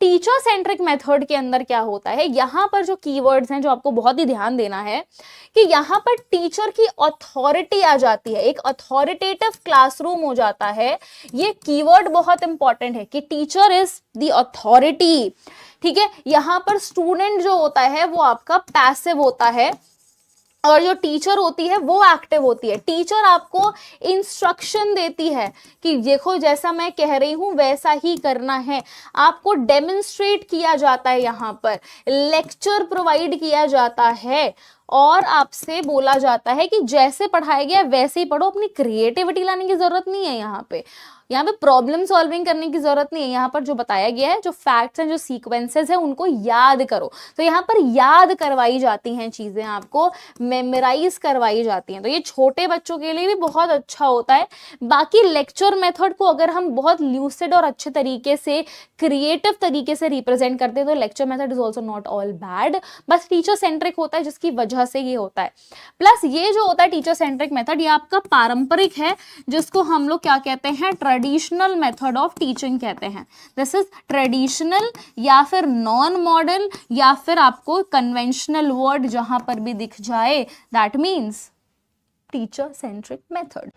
Teacher centric method के अंदर क्या होता है, यहाँ पर जो कीवर्ड्स हैं जो आपको बहुत ही ध्यान देना है कि यहाँ पर टीचर की अथॉरिटी आ जाती है, एक अथॉरिटेटिव क्लासरूम हो जाता है। ये कीवर्ड बहुत इंपॉर्टेंट है कि टीचर इज द अथॉरिटी, ठीक है। यहाँ पर स्टूडेंट जो होता है वो आपका पैसिव होता है और जो टीचर होती है वो एक्टिव होती है। टीचर आपको इंस्ट्रक्शन देती है कि देखो जैसा मैं कह रही हूं वैसा ही करना है, आपको डेमोन्स्ट्रेट किया जाता है, यहाँ पर लेक्चर प्रोवाइड किया जाता है और आपसे बोला जाता है कि जैसे पढ़ाया गया वैसे ही पढ़ो, अपनी क्रिएटिविटी लाने की जरूरत नहीं है। यहाँ पे प्रॉब्लम सॉल्विंग करने की जरूरत नहीं है। यहाँ पर जो बताया गया है, जो फैक्ट्स हैं, जो सीक्वेंसेस हैं, उनको याद करो। तो यहाँ पर याद करवाई जाती हैं चीजें, आपको मेमोराइज करवाई जाती हैं। तो ये छोटे बच्चों के लिए भी बहुत अच्छा होता है। बाकी लेक्चर मेथड को अगर हम बहुत ल्यूसिड और अच्छे तरीके से, क्रिएटिव तरीके से रिप्रेजेंट करते हैं तो lecture method is also not all bad, बस टीचर सेंट्रिक होता है जिसकी वजह से ये होता है। प्लस ये जो होता है टीचर सेंट्रिक मेथड, ये आपका पारंपरिक है, जिसको हम लोग क्या कहते हैं, ट्रेडिशनल मेथड ऑफ टीचिंग कहते हैं। दिस इज ट्रेडिशनल या फिर नॉन मॉडल या फिर आपको कन्वेंशनल वर्ड जहां पर भी दिख जाए, that means teacher centric method.